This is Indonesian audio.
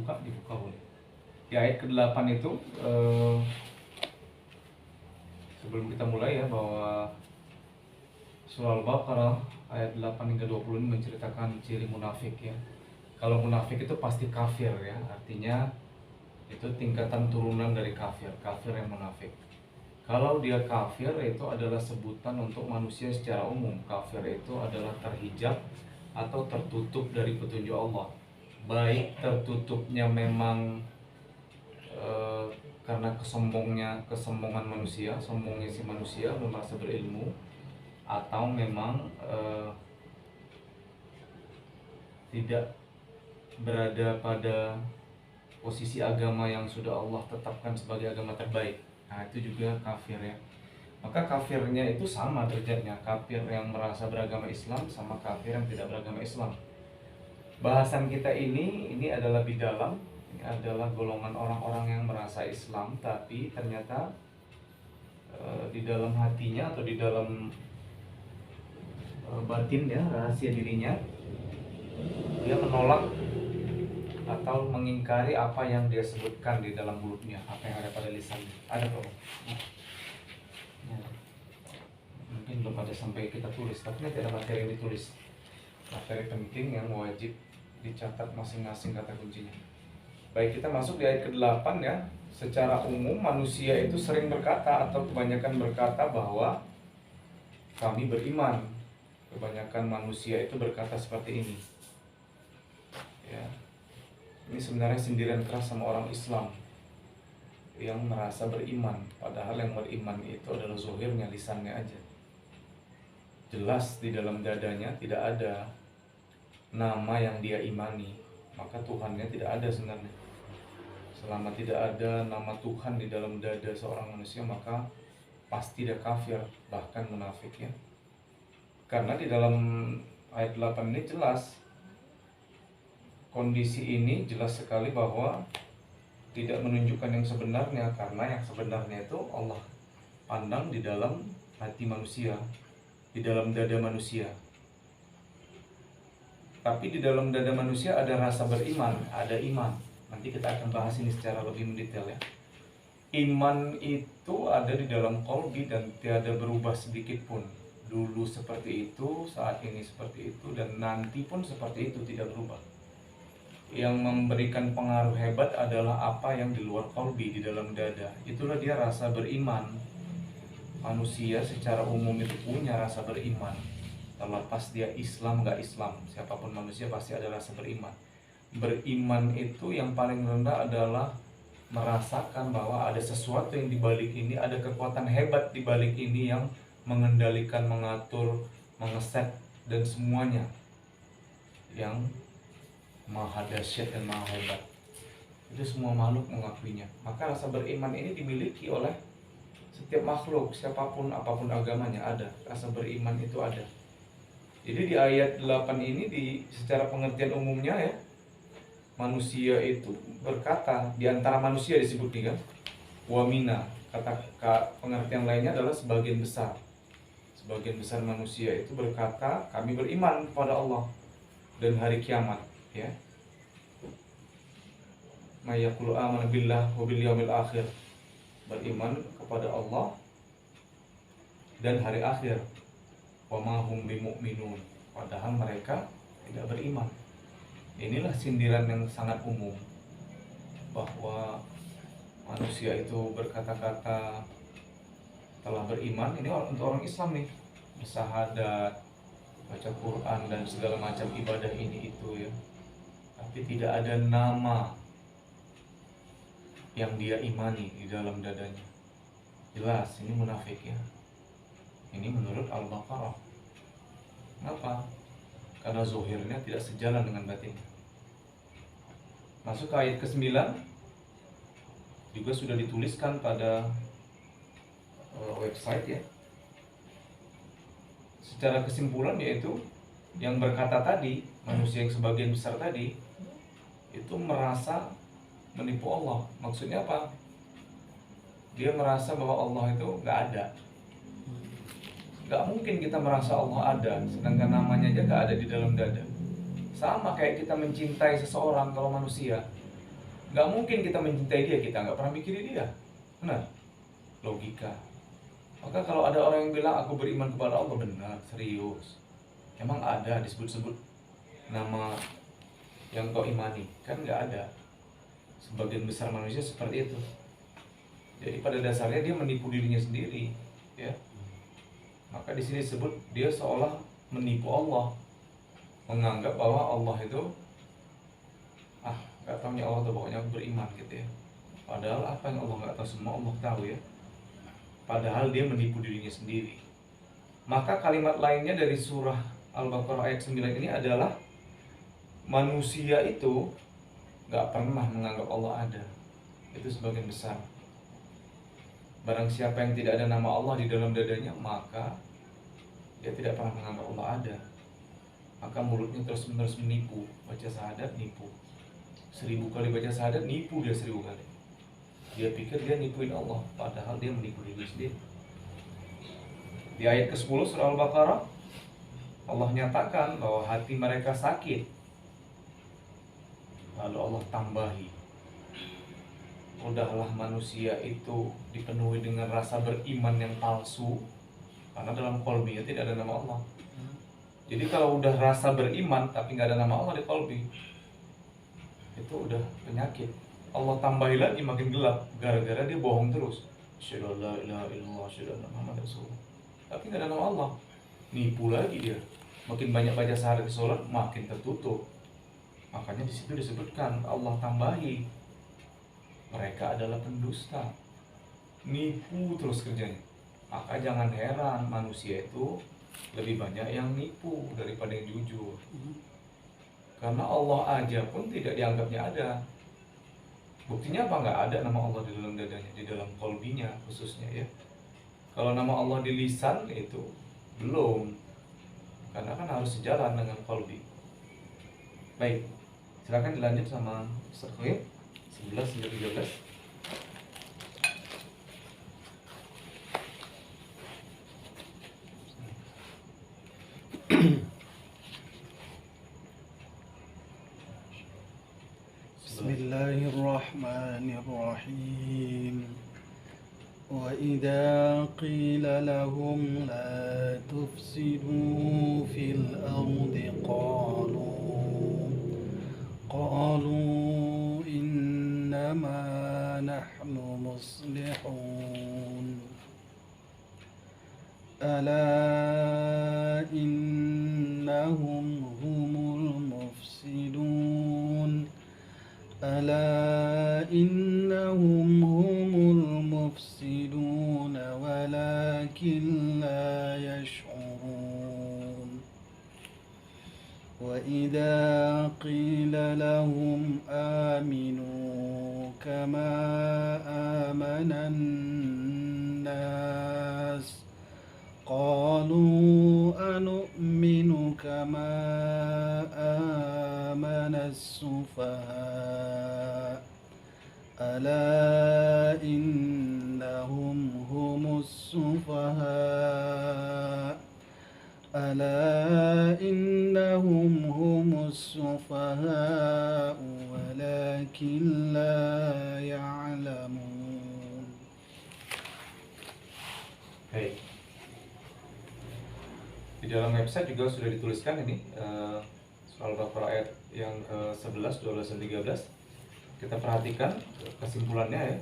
dibuka boleh. Di ayat ke-8 itu sebelum kita mulai ya, bahwa surah Al-Baqarah ayat 8 hingga 20 ini menceritakan ciri munafik ya. Kalau munafik itu pasti kafir ya, artinya itu tingkatan turunan dari kafir yang munafik. Kalau dia kafir itu adalah sebutan untuk manusia secara umum. Kafir itu adalah terhijab atau tertutup dari petunjuk Allah. Baik tertutupnya memang karena kesombongan manusia, sombongnya si manusia merasa berilmu, atau memang tidak berada pada posisi agama yang sudah Allah tetapkan sebagai agama terbaik. Nah, itu juga kafir ya. Maka kafirnya itu sama derajatnya, kafir yang merasa beragama Islam sama kafir yang tidak beragama Islam. Bahasan kita ini adalah lebih dalam. Ini adalah golongan orang-orang yang merasa Islam tapi ternyata di dalam hatinya atau di dalam batinnya, rahasia dirinya, dia menolak atau mengingkari apa yang dia sebutkan di dalam mulutnya, apa yang ada pada lisannya. Ada kok. Mungkin belum ada sampai kita tulis, tapi nanti ada materi yang ditulis, materi penting yang wajib dicatat masing-masing kata kuncinya. Baik, kita masuk di ayat ke-8 ya. Secara umum manusia itu sering berkata atau kebanyakan berkata bahwa kami beriman. Kebanyakan manusia itu berkata seperti ini ya. Ini sebenarnya sindiran keras sama orang Islam yang merasa beriman, padahal yang beriman itu adalah zahirnya, lisannya aja. Jelas di dalam dadanya tidak ada nama yang dia imani, maka Tuhannya tidak ada sebenarnya. Selama tidak ada nama Tuhan di dalam dada seorang manusia, maka pasti dia kafir, bahkan munafik ya. Karena di dalam ayat 8 ini jelas, kondisi ini jelas sekali bahwa tidak menunjukkan yang sebenarnya, karena yang sebenarnya itu Allah pandang di dalam hati manusia, di dalam dada manusia. Tapi di dalam dada manusia ada rasa beriman, ada iman. Nanti kita akan bahas ini secara lebih mendetail ya. Iman itu ada di dalam qalbi dan tiada berubah sedikit pun. Dulu seperti itu, saat ini seperti itu, dan nanti pun seperti itu, tidak berubah. Yang memberikan pengaruh hebat adalah apa yang di luar qalbi, di dalam dada. Itulah dia rasa beriman. Manusia secara umum itu punya rasa beriman. Terlepas dia Islam nggak Islam, siapapun manusia pasti ada rasa beriman. Beriman itu yang paling rendah adalah merasakan bahwa ada sesuatu yang di balik ini, ada kekuatan hebat di balik ini yang mengendalikan, mengatur, mengeset dan semuanya, yang maha dahsyat dan maha hebat. Itu semua makhluk mengakuinya. Maka rasa beriman ini dimiliki oleh setiap makhluk, siapapun, apapun agamanya, ada. Rasa beriman itu ada. Jadi di ayat 8 ini secara pengertian umumnya ya, manusia itu berkata, di antara manusia disebut nih kan, wamina. Pengertian lainnya adalah sebagian besar. Sebagian besar manusia itu berkata, kami beriman kepada Allah dan hari kiamat ya. Mayaqulu amana billah wa bil yaumil akhir. Beriman kepada Allah dan hari akhir. Wa ma hum bimu'minun. Padahal mereka tidak beriman. Inilah sindiran yang sangat umum, bahwa manusia itu berkata-kata telah beriman. Ini untuk orang Islam nih, bersahadat, baca Quran dan segala macam ibadah ini itu ya, tapi tidak ada nama yang dia imani di dalam dadanya. Jelas ini munafik ya. Ini menurut Al-Baqarah. Kenapa? Karena zahirnya tidak sejalan dengan batinnya. Masuk ke ayat ke-9, juga sudah dituliskan pada website ya. Secara kesimpulan yaitu yang berkata tadi, manusia yang sebagian besar tadi, itu merasa menipu Allah. Maksudnya apa? Dia merasa bahwa Allah itu nggak ada. Nggak mungkin kita merasa Allah ada, sedangkan namanya aja nggak ada di dalam dada. Sama kayak kita mencintai seseorang kalau manusia. Nggak mungkin kita mencintai dia, kita nggak pernah mikirin dia. Benar? Logika. Maka kalau ada orang yang bilang aku beriman kepada Allah, benar, serius. Emang ada disebut-sebut nama yang kau imani? Kan nggak ada. Sebagian besar manusia seperti itu. Jadi pada dasarnya dia menipu dirinya sendiri, ya. Maka di sini disebut dia seolah menipu Allah, menganggap bahwa Allah itu nggak tahunya Allah tuh, pokoknya aku beriman gitu ya. Padahal apa yang Allah nggak tahu, semua Allah tahu ya. Padahal dia menipu dirinya sendiri. Maka kalimat lainnya dari surah Al-Baqarah ayat 9 ini adalah manusia itu nggak pernah menganggap Allah ada. Itu sebagian besar. Barang siapa yang tidak ada nama Allah di dalam dadanya, maka dia tidak pernah menganggap Allah ada. Maka mulutnya terus-menerus menipu, baca syahadat nipu. 1000 kali baca syahadat nipu dia 1000 kali. Dia pikir dia nipuin Allah, padahal dia menipu diri sendiri. Di ayat ke-10 surah Al-Baqarah, Allah nyatakan bahwa hati mereka sakit. Lalu Allah tambahi, udahlah manusia itu dipenuhi dengan rasa beriman yang palsu, karena dalam qalbinya tidak ada nama Allah. Jadi kalau udah rasa beriman tapi nggak ada nama Allah di qalbi, itu udah penyakit. Allah tambahi lagi makin gelap gara-gara dia bohong terus. Asyhadu an la ilaha illallah, asyhadu anna Muhammadar Rasulullah. Tapi nggak ada nama Allah, nipu lagi dia. Makin banyak baca syahadat sholat, makin tertutup. Makanya di situ disebutkan Allah tambahi, mereka adalah pendusta, nipu terus kerjanya. Maka jangan heran manusia itu lebih banyak yang nipu daripada yang jujur. Karena Allah aja pun tidak dianggapnya ada. Buktinya apa? Nggak ada nama Allah di dalam dadanya, di dalam qalbinya khususnya ya. Kalau nama Allah di lisan itu belum, karena kan harus sejalan dengan qalbi. Baik, silakan dilanjut sama Ustaz Khair 11 hingga 13. Bismillahirrahmanirrahim. وإذا قيل لهم لا تفسدوا في الأرض قالوا إنما نحن مصلحون ألا إنهم هم المفسدون ولكن لا يشعرون وإذا قيل لهم آمنوا كما آمن الناس قالوا أنؤمن كما آمن السفهاء ألا إنهم هم السفهاء ولكن لا يعلمون. Baik. Di dalam website juga sudah dituliskan ini surah Al-Baqarah ayat yang ke-11, 12 dan 13. Kita perhatikan kesimpulannya ya.